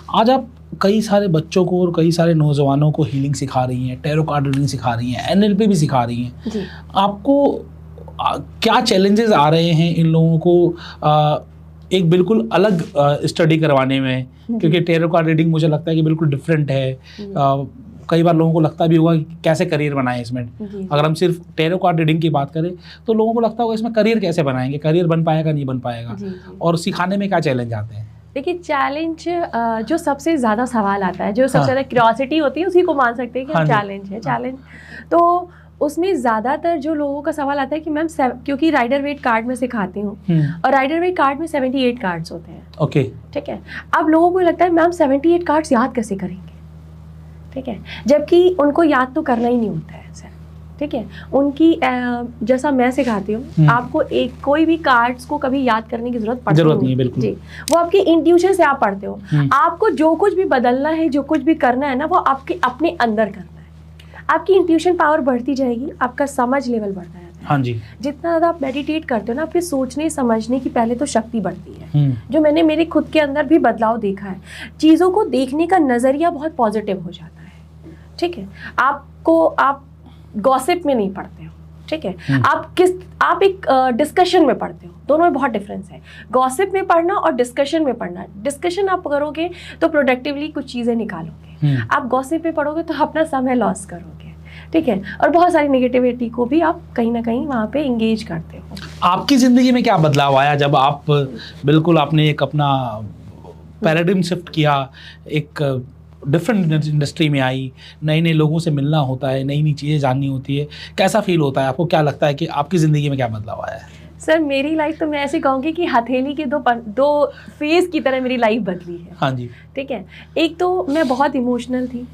आज आप कई सारे बच्चों को और कई सारे नौजवानों को हीलिंग सिखा रही हैं, टैरो कार्ड रीडिंग सिखा रही हैं, एनएलपी भी सिखा रही हैं जी। आपको क्या चैलेंजेस आ रहे हैं इन लोगों को एक बिल्कुल अलग स्टडी करवाने में? क्योंकि टैरो कार्ड रीडिंग मुझे लगता है कि बिल्कुल डिफरेंट है। कई बार लोगों को लगता भी होगा कि कैसे करियर बनाएं इसमें। अगर हम सिर्फ टैरो कार्ड रीडिंग की बात करें तो लोगों को लगता होगा इसमें करियर कैसे बनाएंगे, करियर बन पाएगा नहीं बन पाएगा, और सिखाने में क्या चैलेंज आते हैं? देखिए, चैलेंज जो सबसे ज़्यादा सवाल आता है, जो सबसे ज़्यादा क्यूरियोसिटी होती है, उसी को मान सकते हैं कि चैलेंज है। चैलेंज तो उसमें ज़्यादातर जो लोगों का सवाल आता है कि मैम क्योंकि राइडर वेट कार्ड में सिखाती हूँ और राइडर वेट कार्ड में 78 कार्ड्स होते हैं। ओके, ठीक है। अब लोगों को लगता है मैम 78 कार्ड्स याद कैसे करेंगे, ठीक है, जबकि उनको याद तो करना ही नहीं होता है सर, ठीक है। उनकी जैसा मैं सिखाती हूँ, आपको कोई भी कार्ड्स को कभी याद करने की जरूरत नहीं है, बिल्कुल जी। वो आपकी इंट्यूशन से आप पढ़ते हो। आपको जो कुछ भी बदलना है, जो कुछ भी करना है ना, वो आपके अपने अंदर करना है। आपकी इंट्यूशन पावर बढ़ती जाएगी, आपका समझ लेवल बढ़ता है। हाँ जी। जितना ज़्यादा आप मेडिटेट करते हो ना, आपके सोचने समझने की पहले तो शक्ति बढ़ती है, जो मैंने मेरे खुद के अंदर भी बदलाव देखा है। चीज़ों को देखने का नज़रिया बहुत पॉजिटिव हो जाता है, ठीक है। आप गॉसिप में नहीं पढ़ते हो, ठीक है। आप एक डिस्कशन में पढ़ते हो, दोनों में बहुत डिफरेंस है। गॉसिप में पढ़ना और डिस्कशन में पढ़ना, डिस्कशन आप करोगे तो प्रोडक्टिवली कुछ चीज़ें निकालोगे, आप गॉसिप में पढ़ोगे तो अपना समय लॉस करोगे, ठीक है। और बहुत सारी नेगेटिविटी को भी आप कहीं ना कहीं वहाँ पे इंगेज करते हो। आपकी ज़िंदगी में क्या बदलाव आया जब आप बिल्कुल आपने एक अपना पैराडिम शिफ्ट किया, एक डिफरेंट इंडस्ट्री में आई, नए नए लोगों से मिलना होता है, नई नई चीज़ें जाननी होती है, कैसा फील होता है आपको? क्या लगता है कि आपकी ज़िंदगी में क्या बदलाव आया है? सर, मेरी लाइफ तो मैं ऐसे कहूँगी कि हथेली के दो फेज की तरह मेरी लाइफ बदली है। हाँ जी, ठीक है। एक तो मैं बहुत इमोशनल थी,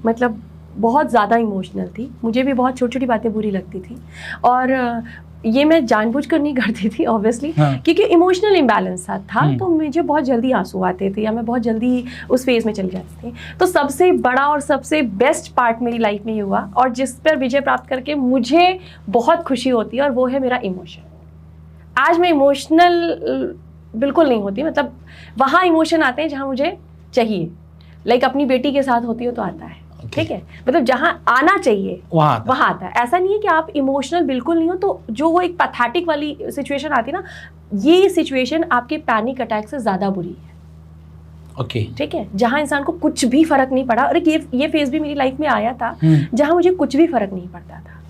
मतलब बहुत ज़्यादा इमोशनल थी, मुझे भी बहुत छोटी छोटी बातें बुरी लगती थी, और ये मैं जानबूझकर नहीं करती थी ऑब्वियसली, क्योंकि इमोशनल इम्बैलेंस था तो मुझे बहुत जल्दी आंसू आते थे या मैं बहुत जल्दी उस फेज में चली जाती थी। तो सबसे बड़ा और सबसे बेस्ट पार्ट मेरी लाइफ में ये हुआ, और जिस पर विजय प्राप्त करके मुझे बहुत खुशी होती है, और वो है मेरा इमोशन। आज मैं इमोशनल बिल्कुल नहीं होती, मतलब वहाँ इमोशन आते हैं जहाँ मुझे चाहिए, लाइक अपनी बेटी के साथ होती हो तो आता है, ठीक है। मतलब जहाँ आना चाहिए वहाँ आता है। ऐसा नहीं है कि आप इमोशनल बिल्कुल नहीं हो, तो जो वो एक पैथेटिक वाली सिचुएशन आती है ना, ये सिचुएशन आपके पैनिक अटैक से ज़्यादा बुरी है, ओके, ठीक है। जहाँ इंसान को कुछ भी फर्क नहीं पड़ा, और ये फेज भी मेरी लाइफ में आया था जहाँ मुझे कुछ भी फर्क नहीं पड़ता था,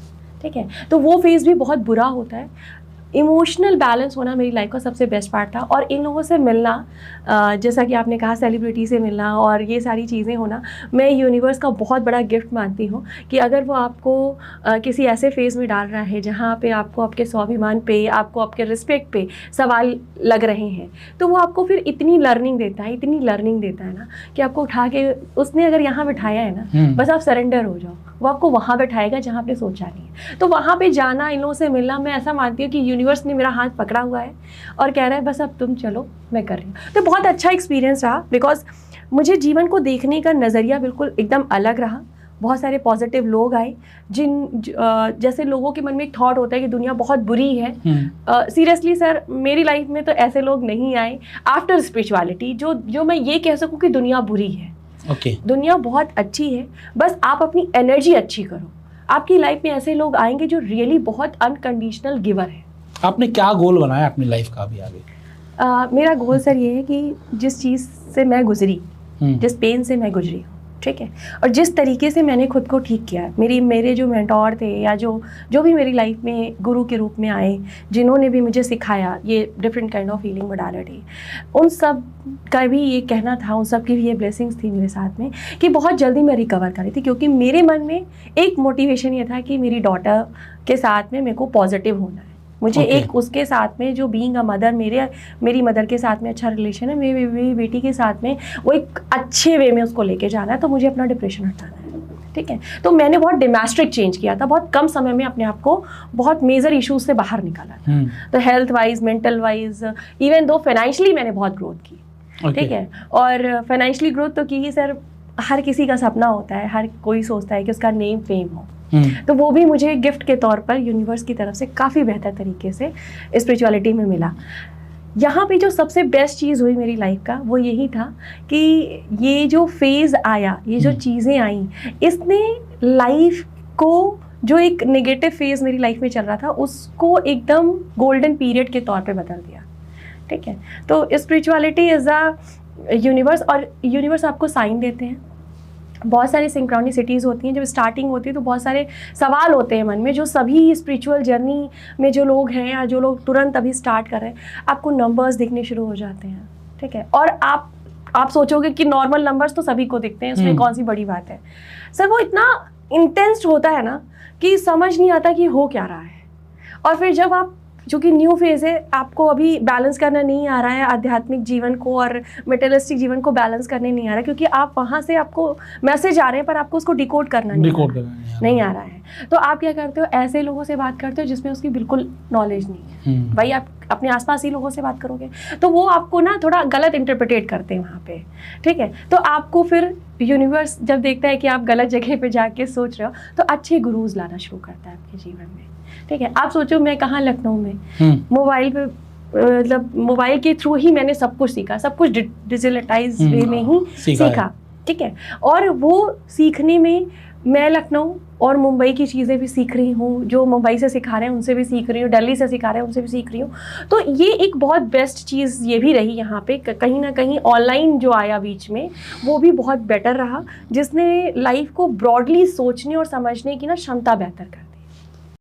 ठीक है। तो वो फेज भी बहुत बुरा होता है। इमोशनल बैलेंस होना मेरी लाइफ का सबसे बेस्ट पार्ट था, और इन लोगों से मिलना, जैसा कि आपने कहा सेलिब्रिटी से मिलना और ये सारी चीज़ें होना, मैं यूनिवर्स का बहुत बड़ा गिफ्ट मानती हूँ कि अगर वो आपको किसी ऐसे फेज़ में डाल रहा है जहाँ पे आपको आपके स्वाभिमान पे, आपको आपके रिस्पेक्ट पे सवाल लग रहे हैं, तो वो आपको फिर इतनी लर्निंग देता है ना कि आपको उठा के उसने अगर यहाँ बिठाया है ना, बस आप सरेंडर हो जाओ, वो आपको वहाँ बैठाएगा जहाँ आपने सोचा नहीं है। तो वहाँ पे जाना, इन लोगों से मिलना, मैं ऐसा मानती हूँ कि यूनिवर्स ने मेरा हाथ पकड़ा हुआ है और कह रहा है बस अब तुम चलो, मैं कर रही हूँ। तो बहुत अच्छा एक्सपीरियंस रहा, बिकॉज मुझे जीवन को देखने का नज़रिया बिल्कुल एकदम अलग रहा। बहुत सारे पॉजिटिव लोग आए, जैसे लोगों के मन में एक थॉट होता है कि दुनिया बहुत बुरी है। सीरियसली सर, मेरी लाइफ में तो ऐसे लोग नहीं आए आफ्टर स्पिरिचुअलिटी जो मैं ये कह सकूँ कि दुनिया बुरी है। दुनिया बहुत अच्छी है, बस आप अपनी एनर्जी अच्छी करो। आपकी लाइफ में ऐसे लोग आएंगे जो रियली बहुत अनकंडीशनल गिवर है। आपने क्या गोल बनाया अपनी लाइफ का अभी आगे? मेरा गोल सर ये है कि जिस चीज़ से मैं गुजरी, जिस पेन से मैं गुजरी हूँ, ठीक है, और जिस तरीके से मैंने खुद को ठीक किया, मेरे जो मेंटोर थे या जो भी मेरी लाइफ में गुरु के रूप में आए, जिन्होंने भी मुझे सिखाया ये different kind of healing modality, उन सब का भी ये कहना था, उन सब की भी ये ब्लेसिंग्स थी मेरे साथ में कि बहुत जल्दी मैं रिकवर कर रही थी। क्योंकि मेरे मन में एक मोटिवेशन ये था कि मेरी डॉटर के साथ में मेरे को पॉजिटिव होना है, मुझे एक उसके साथ में जो बीइंग अ मदर, मेरी मदर के साथ में अच्छा रिलेशन है, मेरी बेटी के साथ में वो एक अच्छे वे में उसको लेके जाना है, तो मुझे अपना डिप्रेशन हटाना है, ठीक है। तो मैंने बहुत ड्रास्टिक चेंज किया था, बहुत कम समय में अपने आप को बहुत मेजर इश्यूज से बाहर निकाला था। तो health wise, mental wise, even though financially मैंने बहुत ग्रोथ की, ठीक है। और फाइनेंशियली ग्रोथ तो की ही सर, हर किसी का सपना होता है, हर कोई सोचता है कि उसका नेम फेम हो, तो वो भी मुझे गिफ्ट के तौर पर यूनिवर्स की तरफ से काफ़ी बेहतर तरीके से स्पिरिचुअलिटी में मिला। यहाँ पे जो सबसे बेस्ट चीज़ हुई मेरी लाइफ का वो यही था कि ये जो फेज़ आया, ये जो चीज़ें आई, इसने लाइफ को, जो एक नेगेटिव फेज़ मेरी लाइफ में चल रहा था, उसको एकदम गोल्डन पीरियड के तौर पे बदल दिया। ठीक है, तो स्पिरिचुअलिटी इज़ अ यूनिवर्स, और यूनिवर्स आपको साइन देते हैं। बहुत सारी सिंक्रोनिसिटीज़ होती हैं। जब स्टार्टिंग होती है तो बहुत सारे सवाल होते हैं मन में, जो सभी स्पिरिचुअल जर्नी में जो लोग हैं या जो लोग तुरंत अभी स्टार्ट कर रहे हैं, आपको नंबर्स दिखने शुरू हो जाते हैं। ठीक है, और आप सोचोगे कि नॉर्मल नंबर्स तो सभी को दिखते हैं, उसमें कौन सी बड़ी बात है। सर वो इतना इंटेंस होता है ना कि समझ नहीं आता कि हो क्या रहा है। और फिर जब आप, चूँकि न्यू फेज़ है, आपको अभी बैलेंस करना नहीं आ रहा है आध्यात्मिक जीवन को और मेटेरियलिस्टिक जीवन को बैलेंस करने नहीं आ रहा है, क्योंकि आप वहाँ से, आपको मैसेज आ रहे हैं पर आपको उसको डिकोड करना नहीं आ रहा है। तो आप क्या करते हो, ऐसे लोगों से बात करते हो जिसमें उसकी बिल्कुल नॉलेज नहीं है। भाई आप अपने आसपास ही लोगों से बात करोगे तो वो आपको ना थोड़ा गलत इंटरप्रिटेट करते हैं वहाँ पे। ठीक है, तो आपको फिर यूनिवर्स जब देखता है कि आप गलत जगह पे जाके सोच रहे हो, तो अच्छे गुरुज लाना शुरू करता है आपके जीवन में। ठीक है, आप सोचो मैं कहाँ, लखनऊ में मोबाइल पे, मतलब मोबाइल के थ्रू ही मैंने सब कुछ सीखा, सब कुछ डिजिटलाइज वे में ही सीखा। ठीक है, और वो सीखने में मैं लखनऊ और मुंबई की चीज़ें भी सीख रही हूँ, जो मुंबई से सिखा रहे हैं उनसे भी सीख रही हूँ, दिल्ली से सिखा रहे हैं उनसे भी सीख रही हूँ। तो ये एक बहुत बेस्ट चीज़ ये भी रही यहाँ पे, कहीं ना कहीं ऑनलाइन जो आया बीच में वो भी बहुत बेटर रहा, जिसने लाइफ को ब्रॉडली सोचने और समझने की ना क्षमता बेहतर कर